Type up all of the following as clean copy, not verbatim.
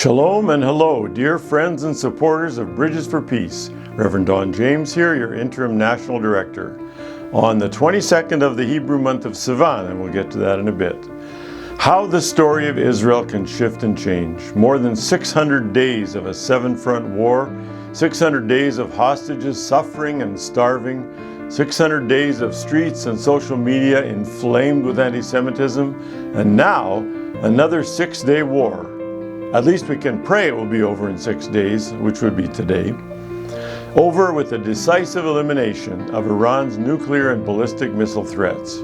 Shalom and hello, dear friends and supporters of Bridges for Peace. Reverend Don James here, your Interim National Director. On the 22nd of the Hebrew month of Sivan, and we'll get to that in a bit. How the story of Israel can shift and change. More than 600 days of a seven-front war, 600 days of hostages suffering and starving, 600 days of streets and social media inflamed with anti-Semitism, and now another 6-day war. At least we can pray it will be over in 6 days, which would be today. Over with the decisive elimination of Iran's nuclear and ballistic missile threats.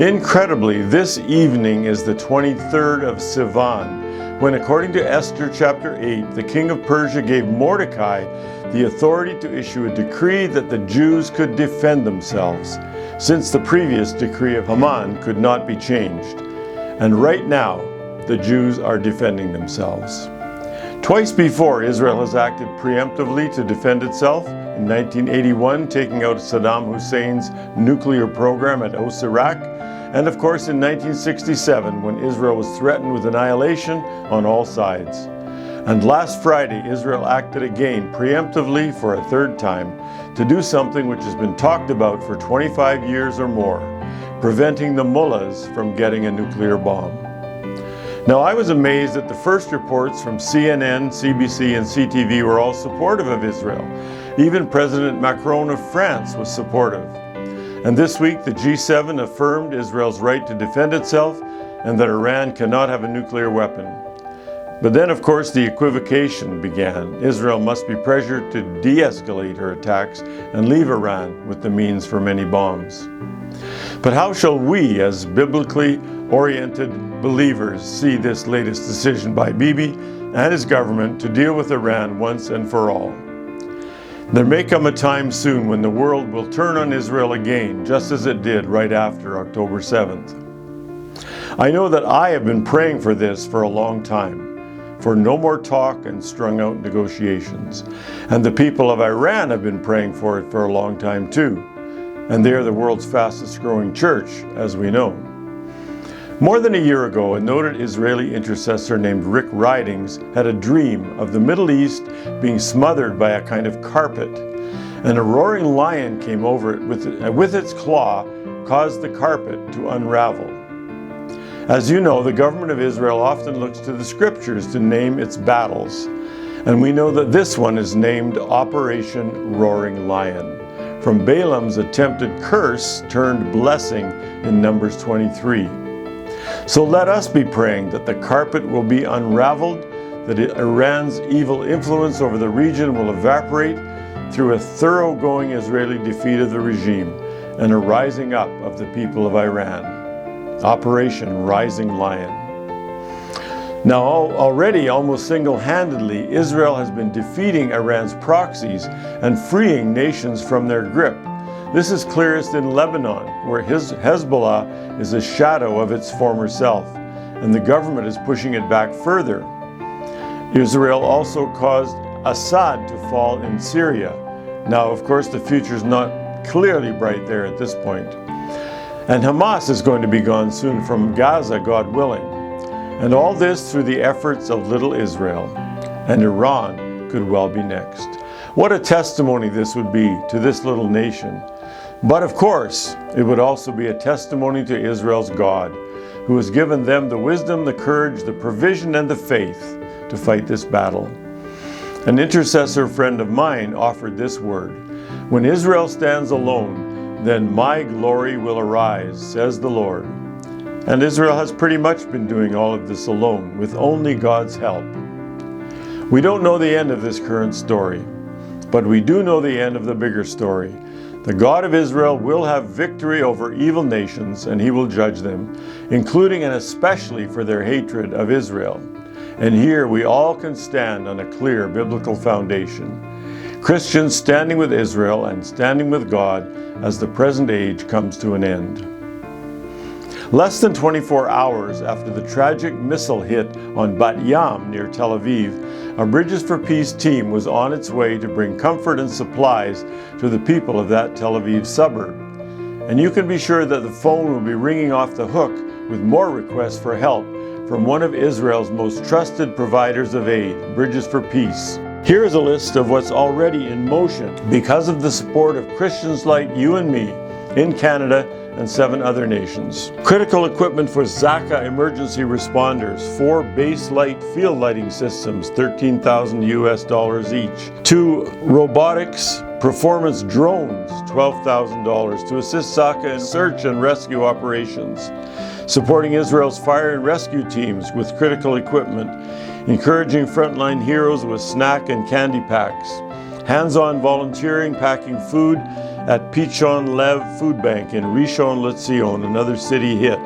Incredibly, this evening is the 23rd of Sivan, when according to Esther chapter 8, the king of Persia gave Mordecai the authority to issue a decree that the Jews could defend themselves, since the previous decree of Haman could not be changed. And right now, the Jews are defending themselves. Twice before, Israel has acted preemptively to defend itself. In 1981, taking out Saddam Hussein's nuclear program at Osirak, and of course in 1967, when Israel was threatened with annihilation on all sides. And last Friday, Israel acted again preemptively for a third time to do something which has been talked about for 25 years or more, preventing the mullahs from getting a nuclear bomb. Now, I was amazed that the first reports from CNN, CBC, and CTV were all supportive of Israel. Even President Macron of France was supportive. And this week, the G7 affirmed Israel's right to defend itself and that Iran cannot have a nuclear weapon. But then, of course, the equivocation began. Israel must be pressured to de-escalate her attacks and leave Iran with the means for many bombs. But how shall we, as biblically oriented believers, see this latest decision by Bibi and his government to deal with Iran once and for all? There may come a time soon when the world will turn on Israel again, just as it did right after October 7th. I know that I have been praying for this for a long time, for no more talk and strung out negotiations. And the people of Iran have been praying for it for a long time too. And they are the world's fastest growing church, as we know. More than a year ago, a noted Israeli intercessor named Rick Ridings had a dream of the Middle East being smothered by a kind of carpet, and a roaring lion came over it with its claw, caused the carpet to unravel. As you know, the government of Israel often looks to the scriptures to name its battles, and we know that this one is named Operation Roaring Lion, from Balaam's attempted curse turned blessing in Numbers 23. So let us be praying that the carpet will be unraveled, that Iran's evil influence over the region will evaporate through a thoroughgoing Israeli defeat of the regime and a rising up of the people of Iran. Operation Rising Lion. Now, already almost single-handedly, Israel has been defeating Iran's proxies and freeing nations from their grip. This is clearest in Lebanon, where Hezbollah is a shadow of its former self, and the government is pushing it back further. Israel also caused Assad to fall in Syria. Now, of course, the future is not clearly bright there at this point. And Hamas is going to be gone soon from Gaza, God willing. And all this through the efforts of little Israel. And Iran could well be next. What a testimony this would be to this little nation. But of course, it would also be a testimony to Israel's God, who has given them the wisdom, the courage, the provision, and the faith to fight this battle. An intercessor friend of mine offered this word: "When Israel stands alone, then my glory will arise, says the Lord." And Israel has pretty much been doing all of this alone, with only God's help. We don't know the end of this current story, but we do know the end of the bigger story. The God of Israel will have victory over evil nations, and he will judge them, including and especially for their hatred of Israel. And here we all can stand on a clear biblical foundation. Christians standing with Israel and standing with God as the present age comes to an end. Less than 24 hours after the tragic missile hit on Bat Yam near Tel Aviv, a Bridges for Peace team was on its way to bring comfort and supplies to the people of that Tel Aviv suburb. And you can be sure that the phone will be ringing off the hook with more requests for help from one of Israel's most trusted providers of aid, Bridges for Peace. Here is a list of what's already in motion because of the support of Christians like you and me in Canada and 7 other nations. Critical equipment for Zaka emergency responders, 4 base light field lighting systems, $13,000 each. 2 robotics performance drones, $12,000 to assist Zaka in search and rescue operations. Supporting Israel's fire and rescue teams with critical equipment, encouraging frontline heroes with snack and candy packs. Hands-on volunteering, packing food at Pichon Lev Food Bank in Rishon LeZion, another city hit.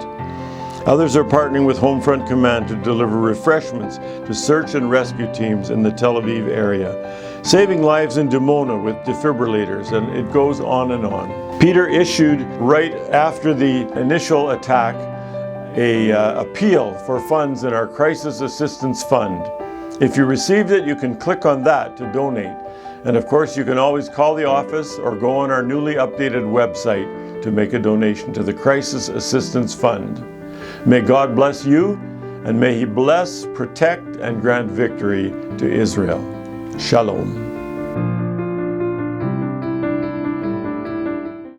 Others are partnering with Homefront Command to deliver refreshments to search and rescue teams in the Tel Aviv area. Saving lives in Dimona with defibrillators, and it goes on and on. Peter issued, right after the initial attack, an appeal for funds in our Crisis Assistance Fund. If you received it, you can click on that to donate. And of course, you can always call the office or go on our newly updated website to make a donation to the Crisis Assistance Fund. May God bless you, and may He bless, protect, and grant victory to Israel. Shalom.